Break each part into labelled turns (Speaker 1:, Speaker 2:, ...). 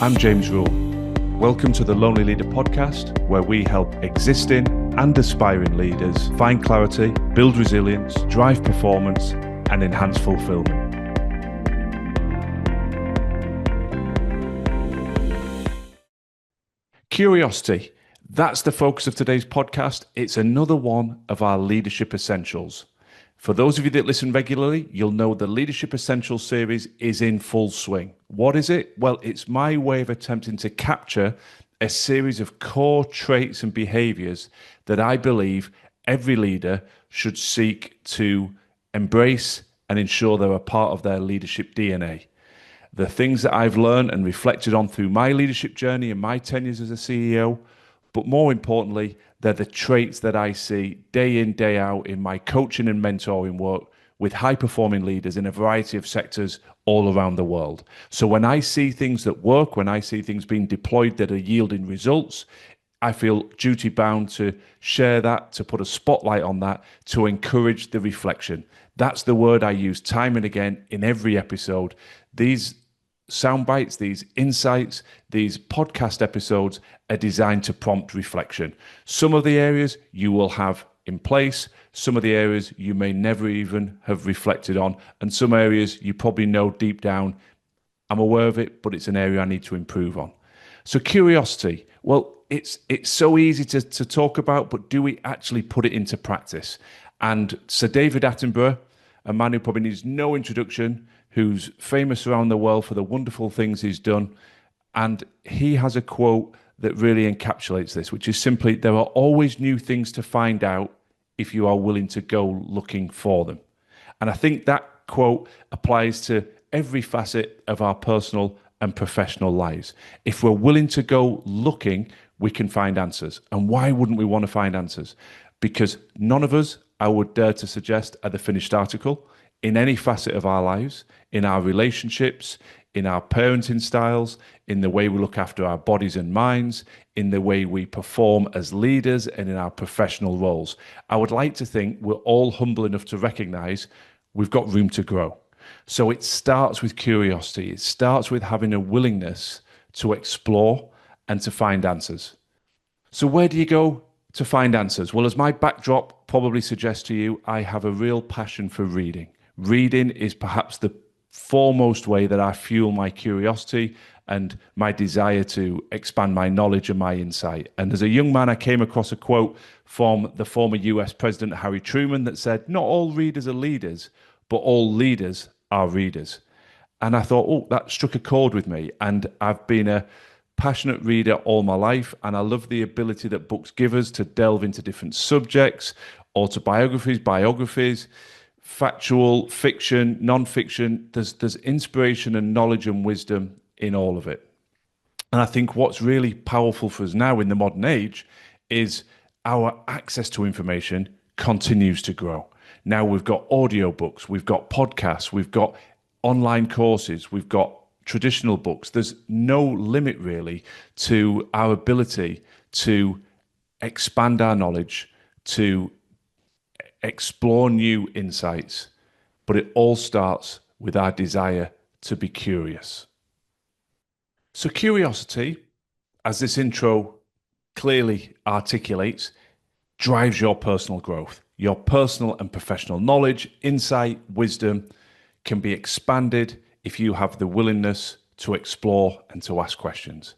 Speaker 1: I'm James Rule. Welcome to the Lonely Leader podcast, where we help existing and aspiring leaders find clarity, build resilience, drive performance, and enhance fulfilment. Curiosity. That's the focus of today's podcast. It's another one of our leadership essentials. For those of you that listen regularly, you'll know the Leadership Essentials series is in full swing. What is it? Well, it's my way of attempting to capture a series of core traits and behaviors that I believe every leader should seek to embrace and ensure they're a part of their leadership DNA. The things that I've learned and reflected on through my leadership journey and my tenures as a CEO, but more importantly, they're the traits that I see day in, day out in my coaching and mentoring work with high-performing leaders in a variety of sectors all around the world. So when I see things that work, when I see things being deployed that are yielding results, I feel duty-bound to share that, to put a spotlight on that, to encourage the reflection. That's the word I use time and again in every episode. These sound bites, these insights, these podcast episodes are designed to prompt reflection. Some of the areas you will have in place, some of the areas you may never even have reflected on, and some areas you probably know deep down, I'm aware of it, but it's an area I need to improve on. So curiosity, well, it's so easy to talk about, but do we actually put it into practice? And Sir David Attenborough, a man who probably needs no introduction, who's famous around the world for the wonderful things he's done. And he has a quote that really encapsulates this, which is simply, there are always new things to find out if you are willing to go looking for them. And I think that quote applies to every facet of our personal and professional lives. If we're willing to go looking, we can find answers. And why wouldn't we want to find answers? Because none of us, I would dare to suggest, are the finished article in any facet of our lives, in our relationships, in our parenting styles, in the way we look after our bodies and minds, in the way we perform as leaders, and in our professional roles. I would like to think we're all humble enough to recognize we've got room to grow. So it starts with curiosity. It starts with having a willingness to explore and to find answers. So where do you go to find answers? Well, as my backdrop probably suggests to you, I have a real passion for reading. Reading is perhaps the foremost way that I fuel my curiosity and my desire to expand my knowledge and my insight. And as a young man, I came across a quote from the former US President Harry Truman that said, "Not all readers are leaders, but all leaders are readers." And I thought, oh, that struck a chord with me. And I've been a passionate reader all my life, and I love the ability that books give us to delve into different subjects, autobiographies, biographies, factual, fiction, non-fiction. There's inspiration and knowledge and wisdom in all of it. And I think what's really powerful for us now in the modern age is our access to information continues to grow. Now we've got audiobooks, we've got podcasts, we've got online courses, we've got traditional books. There's no limit really to our ability to expand our knowledge, to explore new insights, but it all starts with our desire to be curious. So curiosity, as this intro clearly articulates, drives your personal growth. Your personal and professional knowledge, insight, wisdom can be expanded if you have the willingness to explore and to ask questions.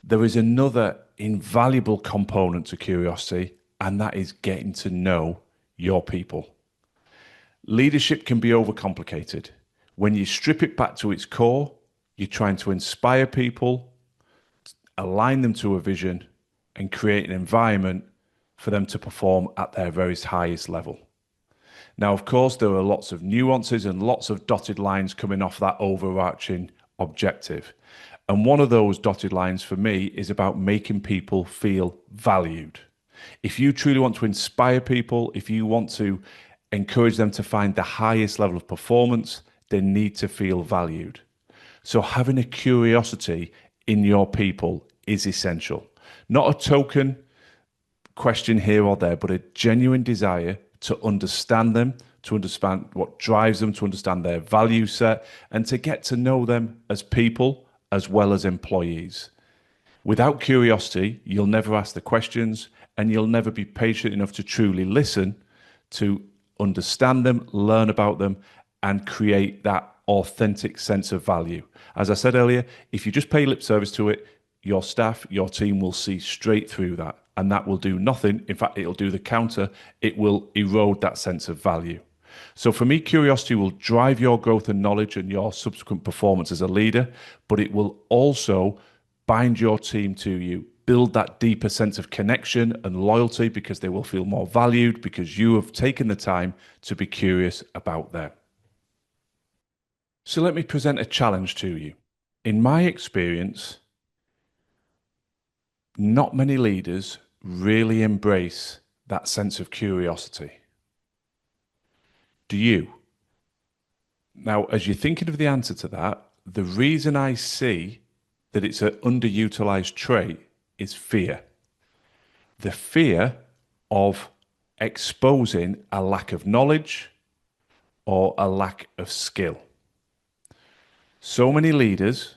Speaker 1: There is another invaluable component to curiosity, and that is getting to know your people. Leadership can be overcomplicated. When you strip it back to its core, you're trying to inspire people, align them to a vision, and create an environment for them to perform at their very highest level. Now, of course, there are lots of nuances and lots of dotted lines coming off that overarching objective. And one of those dotted lines for me is about making people feel valued. If you truly want to inspire people, if you want to encourage them to find the highest level of performance, they need to feel valued. So having a curiosity in your people is essential. Not a token question here or there, but a genuine desire to understand them, to understand what drives them, to understand their value set, and to get to know them as people as well as employees. Without curiosity, you'll never ask the questions and you'll never be patient enough to truly listen, to understand them, learn about them, and create that authentic sense of value. As I said earlier, if you just pay lip service to it, your staff, your team will see straight through that, and that will do nothing. In fact, it'll do the counter. It will erode that sense of value. So for me, curiosity will drive your growth and knowledge and your subsequent performance as a leader, but it will also bind your team to you, build that deeper sense of connection and loyalty because they will feel more valued because you have taken the time to be curious about them. So let me present a challenge to you. In my experience, not many leaders really embrace that sense of curiosity. Do you? Now, as you're thinking of the answer to that, the reason I see that it's an underutilized trait is fear. The fear of exposing a lack of knowledge or a lack of skill. So many leaders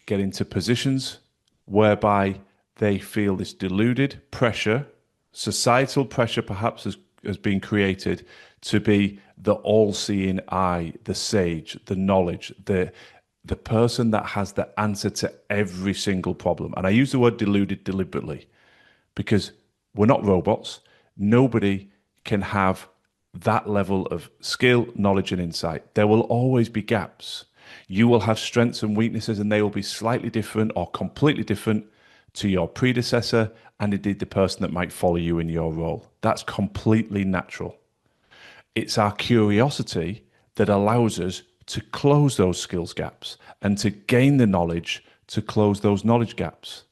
Speaker 1: get into positions whereby they feel this deluded pressure, societal pressure perhaps has been created to be the all-seeing eye, the sage, the knowledge, the person that has the answer to every single problem. And I use the word deluded deliberately because we're not robots. Nobody can have that level of skill, knowledge, and insight. There will always be gaps. You will have strengths and weaknesses, and they will be slightly different or completely different to your predecessor and indeed the person that might follow you in your role. That's completely natural. It's our curiosity that allows us to close those skills gaps and to gain the knowledge to close those knowledge gaps.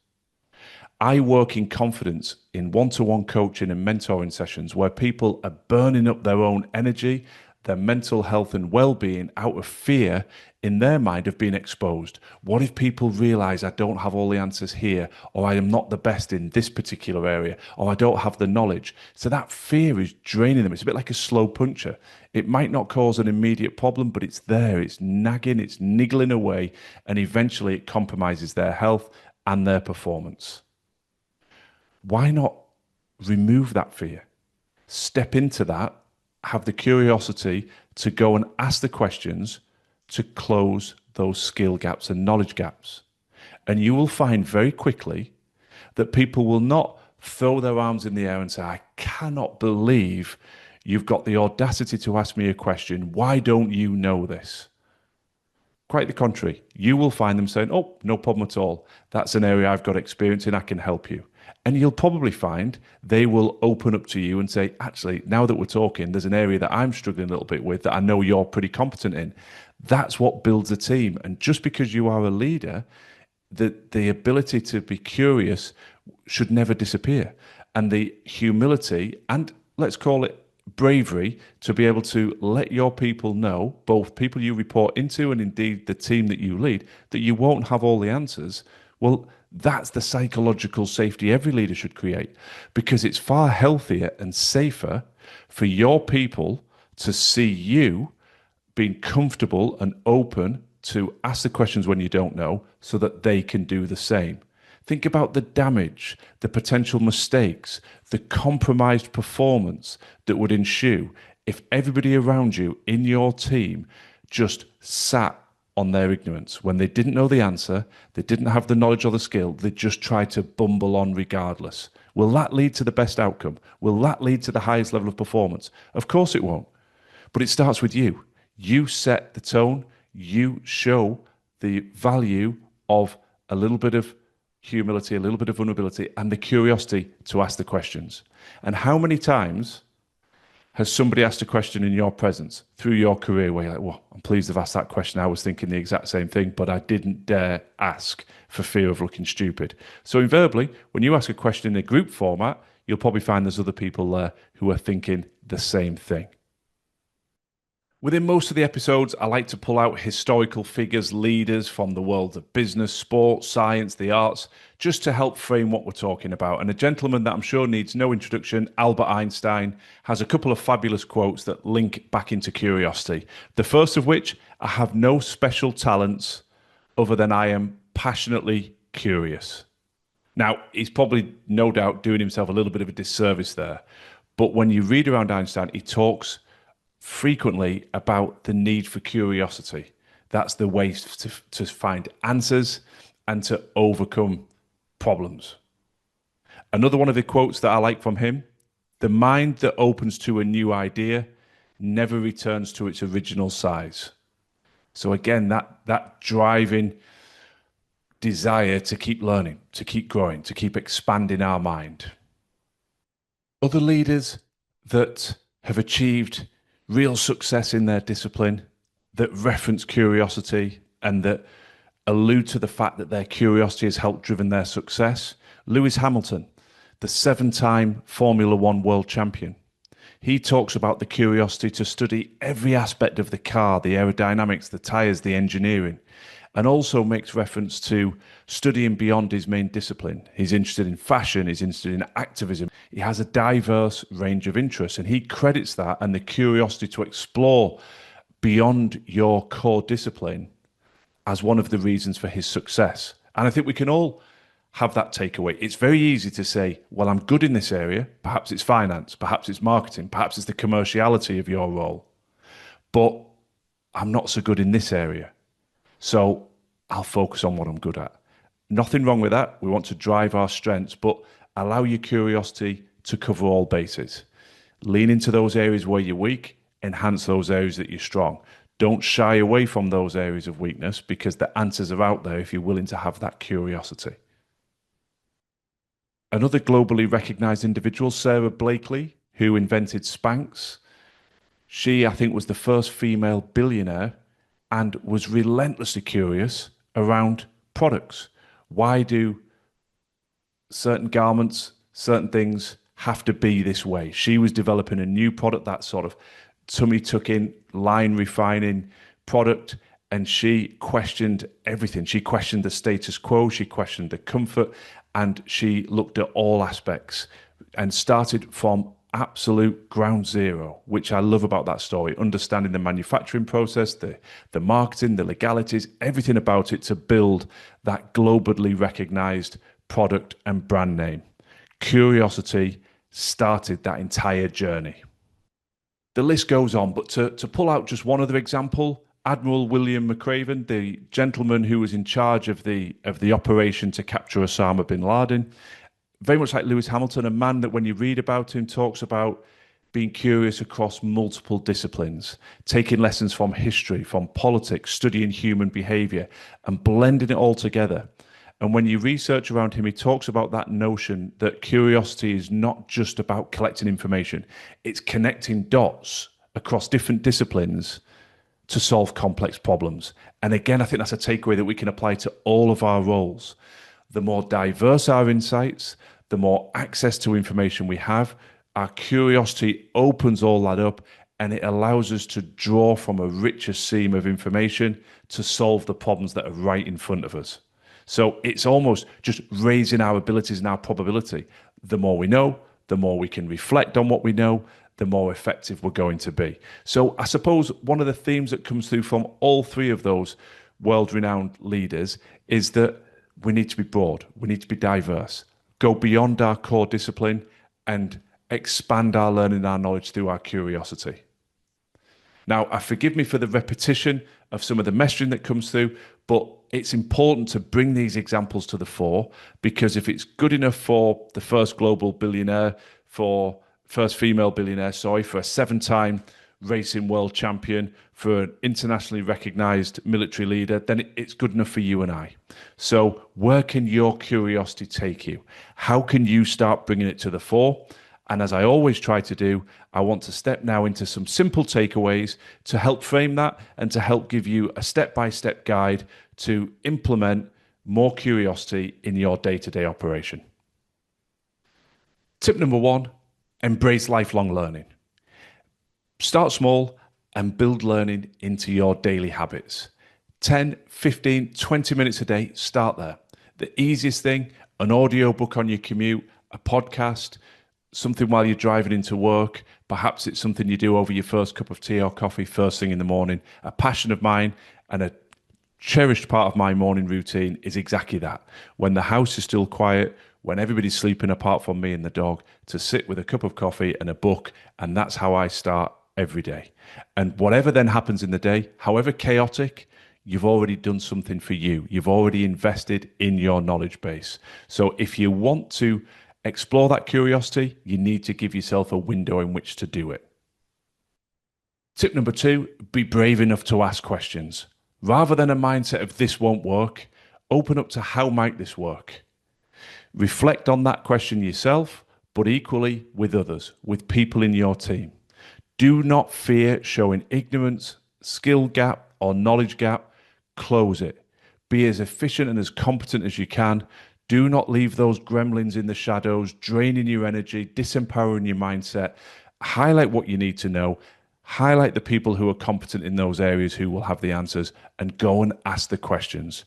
Speaker 1: I work in confidence in one-to-one coaching and mentoring sessions where people are burning up their own energy, their mental health and well-being out of fear in their mind of being exposed. What if people realize I don't have all the answers here, or I am not the best in this particular area, or I don't have the knowledge? So that fear is draining them. It's a bit like a slow puncher. It might not cause an immediate problem, but it's there, it's nagging, it's niggling away, and eventually it compromises their health and their performance. Why not remove that fear? Step into that, have the curiosity to go and ask the questions to close those skill gaps and knowledge gaps. And you will find very quickly that people will not throw their arms in the air and say, I cannot believe you've got the audacity to ask me a question. Why don't you know this? Quite the contrary. You will find them saying, oh, no problem at all. That's an area I've got experience in. I can help you. And you'll probably find they will open up to you and say, actually, now that we're talking, there's an area that I'm struggling a little bit with that I know you're pretty competent in. That's what builds a team. And just because you are a leader, the ability to be curious should never disappear. And the humility and let's call it bravery to be able to let your people know, both people you report into and indeed the team that you lead, that you won't have all the answers. Well, that's the psychological safety every leader should create, because it's far healthier and safer for your people to see you being comfortable and open to ask the questions when you don't know so that they can do the same. Think about the damage, the potential mistakes, the compromised performance that would ensue if everybody around you in your team just sat on their ignorance. When they didn't know the answer, they didn't have the knowledge or the skill, they just tried to bumble on regardless. Will that lead to the best outcome? Will that lead to the highest level of performance? Of course it won't. But it starts with you. You set the tone. You show the value of a little bit of humility, a little bit of vulnerability, and the curiosity to ask the questions. And how many times has somebody asked a question in your presence through your career where you're like, well, I'm pleased I've asked that question. I was thinking the exact same thing, but I didn't dare ask for fear of looking stupid. So invariably, when you ask a question in a group format, you'll probably find there's other people there who are thinking the same thing. Within most of the episodes, I like to pull out historical figures, leaders from the world of business, sport, science, the arts, just to help frame what we're talking about. And a gentleman that I'm sure needs no introduction, Albert Einstein, has a couple of fabulous quotes that link back into curiosity. The first of which, I have no special talents, other than I am passionately curious. Now, he's probably no doubt doing himself a little bit of a disservice there. But when you read around Einstein, he talks frequently about the need for curiosity. That's the way to find answers and to overcome problems. Another one of the quotes that I like from him: the mind that opens to a new idea never returns to its original size. So again, that driving desire to keep learning, to keep growing, to keep expanding our mind. Other leaders that have achieved real success in their discipline, that reference curiosity and that allude to the fact that their curiosity has helped driven their success. Lewis Hamilton, the 7-time Formula One world champion. He talks about the curiosity to study every aspect of the car, the aerodynamics, the tyres, the engineering, and also makes reference to studying beyond his main discipline. He's interested in fashion, he's interested in activism. He has a diverse range of interests, and he credits that and the curiosity to explore beyond your core discipline as one of the reasons for his success. And I think we can all have that takeaway. It's very easy to say, well, I'm good in this area. Perhaps it's finance, perhaps it's marketing, perhaps it's the commerciality of your role, but I'm not so good in this area. So I'll focus on what I'm good at. Nothing wrong with that. We want to drive our strengths, but allow your curiosity to cover all bases. Lean into those areas where you're weak, enhance those areas that you're strong. Don't shy away from those areas of weakness, because the answers are out there if you're willing to have that curiosity. Another globally recognized individual, Sara Blakely, who invented Spanx. She, I think, was the first female billionaire and was relentlessly curious around products. Why do certain garments, certain things have to be this way? She was developing a new product, that sort of tummy tucking, line refining product, and she questioned everything. She questioned the status quo, she questioned the comfort, and she looked at all aspects and started from absolute ground zero, which I love about that story, understanding the manufacturing process, the marketing, the legalities, everything about it to build that globally recognized product and brand name. Curiosity started that entire journey. The list goes on, but to pull out just one other example, Admiral William McRaven, the gentleman who was in charge of the operation to capture Osama bin Laden, very much like Lewis Hamilton, a man that when you read about him talks about being curious across multiple disciplines, taking lessons from history, from politics, studying human behavior, and blending it all together. And when you research around him, he talks about that notion that curiosity is not just about collecting information, it's connecting dots across different disciplines to solve complex problems. And again, I think that's a takeaway that we can apply to all of our roles. The more diverse our insights, the more access to information we have, our curiosity opens all that up, and it allows us to draw from a richer seam of information to solve the problems that are right in front of us. So it's almost just raising our abilities and our probability. The more we know, the more we can reflect on what we know, the more effective we're going to be. So I suppose one of the themes that comes through from all three of those world-renowned leaders is that we need to be broad, we need to be diverse, go beyond our core discipline and expand our learning and our knowledge through our curiosity. Now, forgive me for the repetition of some of the messaging that comes through, but it's important to bring these examples to the fore, because if it's good enough for the first global billionaire, for first female billionaire, for a 7-time racing world champion, for an internationally recognized military leader, then it's good enough for you and I. So where can your curiosity take you? How can you start bringing it to the fore? And as I always try to do, I want to step now into some simple takeaways to help frame that and to help give you a step-by-step guide to implement more curiosity in your day-to-day operation. Tip number 1, embrace lifelong learning. Start small and build learning into your daily habits. 10, 15, 20 minutes a day, start there. The easiest thing, an audiobook on your commute, a podcast, something while you're driving into work. Perhaps it's something you do over your first cup of tea or coffee first thing in the morning. A passion of mine and a cherished part of my morning routine is exactly that. When the house is still quiet, when everybody's sleeping apart from me and the dog, to sit with a cup of coffee and a book, and that's how I start every day. And whatever then happens in the day, however chaotic, you've already done something for you. You've already invested in your knowledge base. So if you want to explore that curiosity, you need to give yourself a window in which to do it. Tip number 2, be brave enough to ask questions. Rather than a mindset of this won't work, open up to how might this work? Reflect on that question yourself, but equally with others, with people in your team. Do not fear showing ignorance, skill gap, or knowledge gap. Close it. Be as efficient and as competent as you can. Do not leave those gremlins in the shadows, draining your energy, disempowering your mindset. Highlight what you need to know. Highlight the people who are competent in those areas who will have the answers, and go and ask the questions.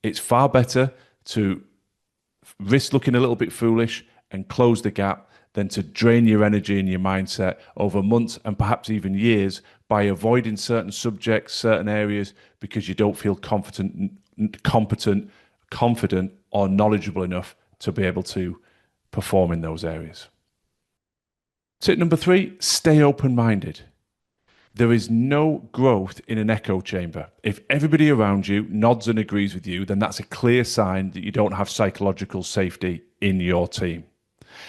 Speaker 1: It's far better to risk looking a little bit foolish and close the gap than to drain your energy and your mindset over months and perhaps even years by avoiding certain subjects, certain areas, because you don't feel competent, confident, or knowledgeable enough to be able to perform in those areas. Tip number 3, stay open-minded. There is no growth in an echo chamber. If everybody around you nods and agrees with you, then that's a clear sign that you don't have psychological safety in your team.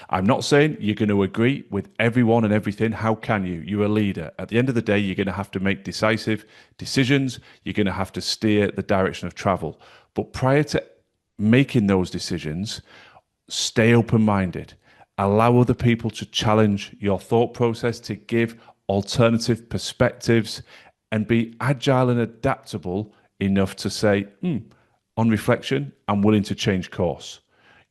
Speaker 1: I'm not saying you're going to agree with everyone and everything. How can you? You're a leader. At the end of the day, you're going to have to make decisive decisions. You're going to have to steer the direction of travel. But prior to making those decisions, stay open-minded. Allow other people to challenge your thought process, to give alternative perspectives, and be agile and adaptable enough to say, on reflection, I'm willing to change course.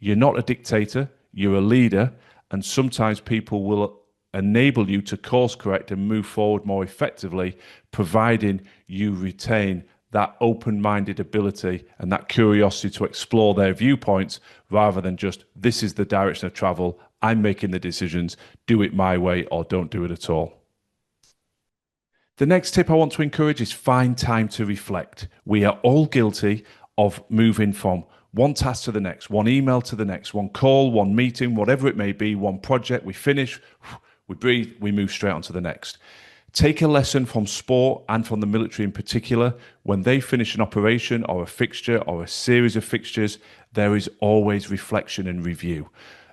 Speaker 1: You're not a dictator, you're a leader, and sometimes people will enable you to course correct and move forward more effectively, providing you retain that open-minded ability and that curiosity to explore their viewpoints, rather than just, this is the direction of travel, I'm making the decisions, do it my way or don't do it at all. The next tip I want to encourage is find time to reflect. We are all guilty of moving from one task to the next, one email to the next, one call, one meeting, whatever it may be, one project, we finish, we breathe, we move straight on to the next. Take a lesson from sport and from the military in particular. When they finish an operation or a fixture or a series of fixtures, there is always reflection and review.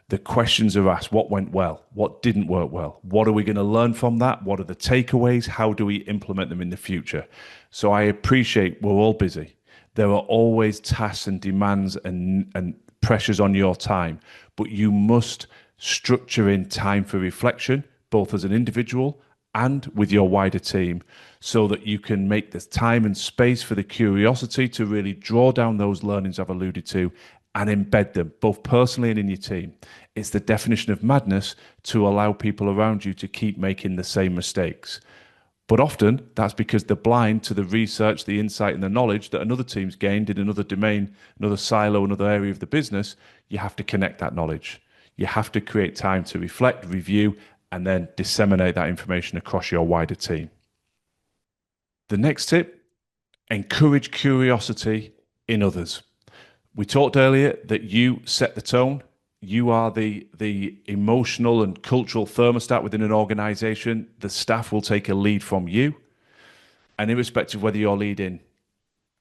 Speaker 1: The questions are asked: what went well? What didn't work well? What are we going to learn from that? What are the takeaways? How do we implement them in the future? So I appreciate we're all busy. There are always tasks and demands and pressures on your time, but you must structure in time for reflection, both as an individual and with your wider team, so that you can make the time and space for the curiosity to really draw down those learnings I've alluded to and embed them both personally and in your team. It's the definition of madness to allow people around you to keep making the same mistakes. But often that's because they're blind to the research, the insight, and the knowledge that another team's gained in another domain, another silo, another area of the business. You have to connect that knowledge. You have to create time to reflect, review, and then disseminate that information across your wider team. The next tip: encourage curiosity in others. We talked earlier that you set the tone. You are the emotional and cultural thermostat within an organization. The staff will take a lead from you. And irrespective of whether you're leading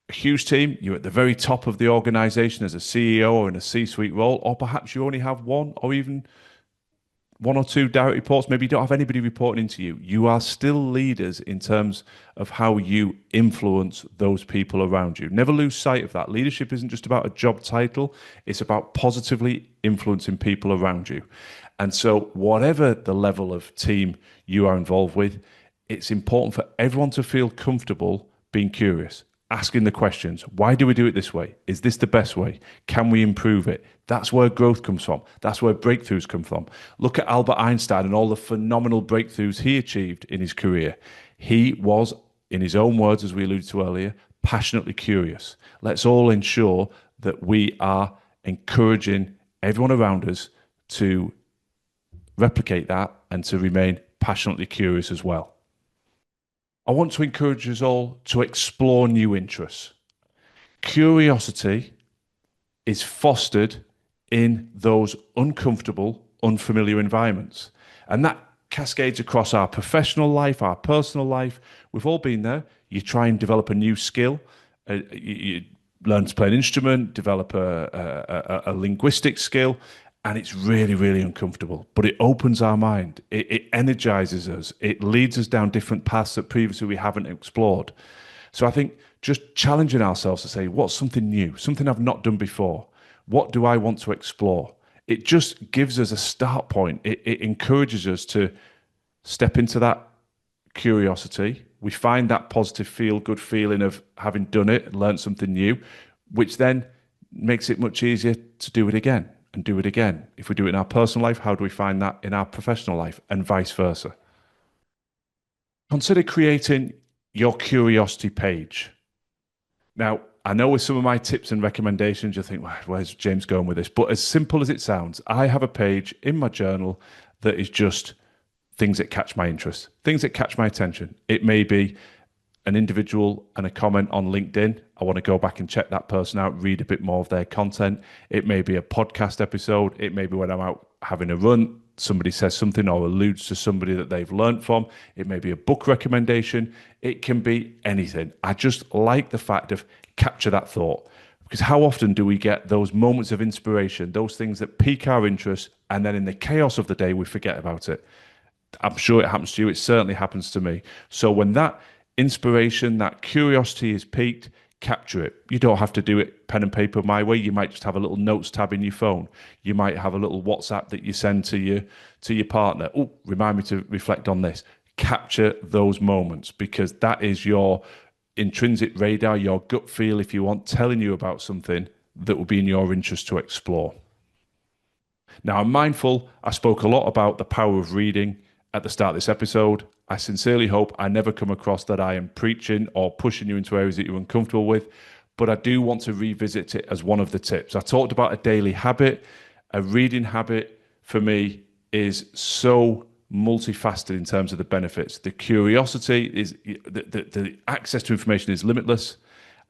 Speaker 1: a huge team, you're at the very top of the organization as a CEO or in a C-suite role, or perhaps you only have one or even one or two direct reports, maybe you don't have anybody reporting into you. You are still leaders in terms of how you influence those people around you. Never lose sight of that. Leadership isn't just about a job title. It's about positively influencing people around you. And so whatever the level of team you are involved with, it's important for everyone to feel comfortable being curious, asking the questions. Why do we do it this way? Is this the best way? Can we improve it? That's where growth comes from. That's where breakthroughs come from. Look at Albert Einstein and all the phenomenal breakthroughs he achieved in his career. He was, in his own words, as we alluded to earlier, passionately curious. Let's all ensure that we are encouraging everyone around us to replicate that and to remain passionately curious as well. I want to encourage us all to explore new interests. Curiosity is fostered in those uncomfortable, unfamiliar environments. And that cascades across our professional life, our personal life. We've all been there. You try and develop a new skill. You learn to play an instrument, develop a linguistic skill, and it's really, really uncomfortable. But it opens our mind. It energizes us. It leads us down different paths that previously we haven't explored. So I think just challenging ourselves to say, what's something new, something I've not done before? What do I want to explore? It just gives us a start point. It encourages us to step into that curiosity. We find that positive feel good feeling of having done it and learned something new, which then makes it much easier to do it again and do it again. If we do it in our personal life, how do we find that in our professional life, and vice versa? Consider creating your curiosity page. Now, I know with some of my tips and recommendations, you think, well, where's James going with this? But as simple as it sounds, I have a page in my journal that is just things that catch my interest, things that catch my attention. It may be an individual and a comment on LinkedIn. I want to go back and check that person out, read a bit more of their content. It may be a podcast episode. It may be when I'm out having a run, somebody says something or alludes to somebody that they've learned from. It may be a book recommendation. It can be anything. I just like the fact of capture that thought, because how often do we get those moments of inspiration, those things that pique our interest, and then in the chaos of the day, we forget about it. I'm sure it happens to you. It certainly happens to me. So when that inspiration, that curiosity is piqued, capture it. You don't have to do it pen and paper my way. You might just have a little notes tab in your phone. You might have a little WhatsApp that you send to your partner. Oh, remind me to reflect on this. Capture those moments, because that is your intrinsic radar, your gut feel, if you want, telling you about something that will be in your interest to explore. Now, I'm mindful I spoke a lot about the power of reading at the start of this episode. I sincerely hope I never come across that I am preaching or pushing you into areas that you're uncomfortable with, but I do want to revisit it as one of the tips. I talked about a daily habit. A reading habit for me is so multifaceted in terms of the benefits. The curiosity is, the access to information is limitless.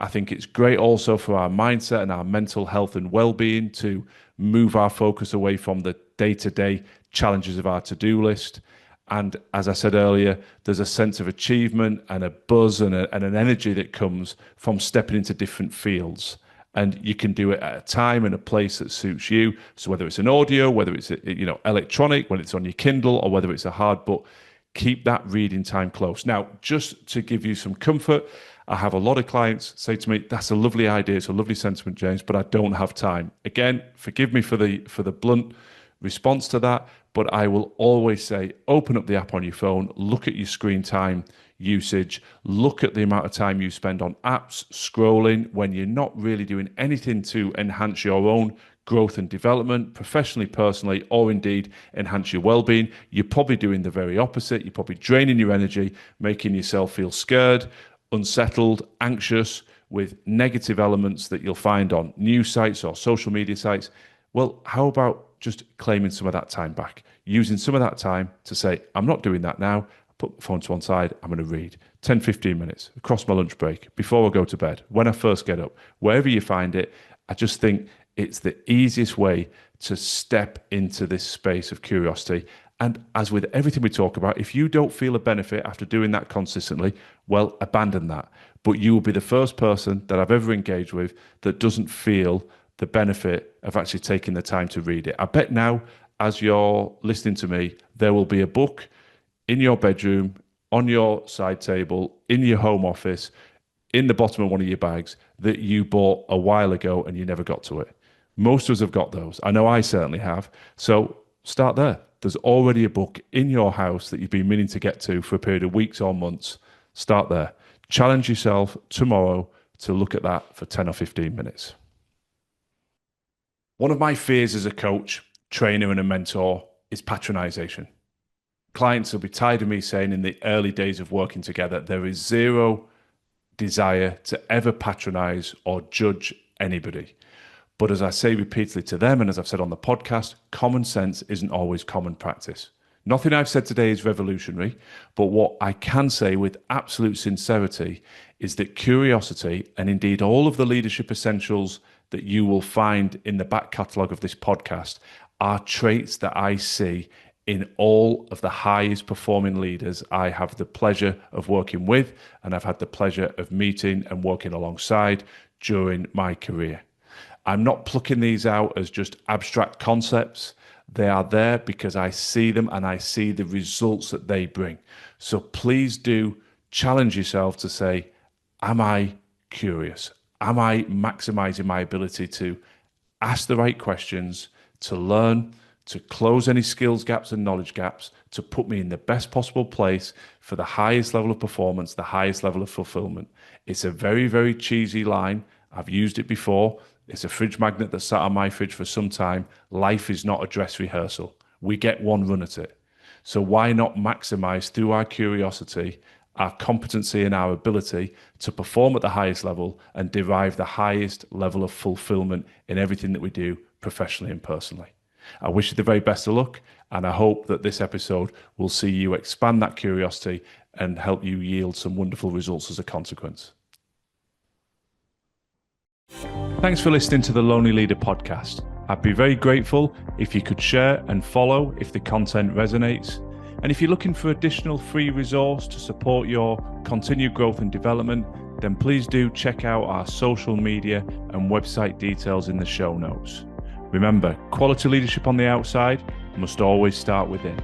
Speaker 1: I think it's great also for our mindset and our mental health and well-being to move our focus away from the day-to-day challenges of our to-do list. And as I said earlier, there's a sense of achievement and a buzz and an energy that comes from stepping into different fields. And you can do it at a time and a place that suits you. So whether it's an audio, whether it's electronic, whether it's on your Kindle, or whether it's a hard book, keep that reading time close. Now, just to give you some comfort, I have a lot of clients say to me, "That's a lovely idea. It's a lovely sentiment, James, but I don't have time." Again, forgive me for the blunt response to that, but I will always say, open up the app on your phone, look at your screen time usage, look at the amount of time you spend on apps, scrolling, when you're not really doing anything to enhance your own growth and development, professionally, personally, or indeed enhance your well-being. You're probably doing the very opposite. You're probably draining your energy, making yourself feel scared, unsettled, anxious, with negative elements that you'll find on news sites or social media sites. Well, how about just claiming some of that time back, using some of that time to say, I'm not doing that now. Put the phone to one side, I'm going to read 10, 15 minutes across my lunch break, before I go to bed, when I first get up, wherever you find it. I just think it's the easiest way to step into this space of curiosity. And as with everything we talk about, if you don't feel a benefit after doing that consistently, well, abandon that. But you will be the first person that I've ever engaged with that doesn't feel the benefit of actually taking the time to read it. I bet now, as you're listening to me, there will be a book in your bedroom, on your side table, in your home office, in the bottom of one of your bags that you bought a while ago and you never got to it. Most of us have got those. I know I certainly have. So start there. There's already a book in your house that you've been meaning to get to for a period of weeks or months. Start there. Challenge yourself tomorrow to look at that for 10 or 15 minutes. One of my fears as a coach, trainer, and a mentor is patronization. Clients will be tired of me saying in the early days of working together, there is zero desire to ever patronize or judge anybody. But as I say repeatedly to them, and as I've said on the podcast, common sense isn't always common practice. Nothing I've said today is revolutionary, but what I can say with absolute sincerity is that curiosity, and indeed all of the leadership essentials that you will find in the back catalogue of this podcast, are traits that I see in all of the highest performing leaders I have the pleasure of working with, and I've had the pleasure of meeting and working alongside during my career. I'm not plucking these out as just abstract concepts. They are there because I see them and I see the results that they bring. So please do challenge yourself to say, am I curious? Am I maximizing my ability to ask the right questions, to learn, to close any skills gaps and knowledge gaps, to put me in the best possible place for the highest level of performance, the highest level of fulfillment? It's a very, very cheesy line. I've used it before. It's a fridge magnet that sat on my fridge for some time. Life is not a dress rehearsal. We get one run at it. So why not maximize through our curiosity, our competency and our ability to perform at the highest level and derive the highest level of fulfillment in everything that we do professionally and personally? I wish you the very best of luck, and I hope that this episode will see you expand that curiosity and help you yield some wonderful results as a consequence. Thanks for listening to the Lonely Leader podcast. I'd be very grateful if you could share and follow if the content resonates. And if you're looking for additional free resource to support your continued growth and development, then please do check out our social media and website details in the show notes. Remember, quality leadership on the outside must always start within.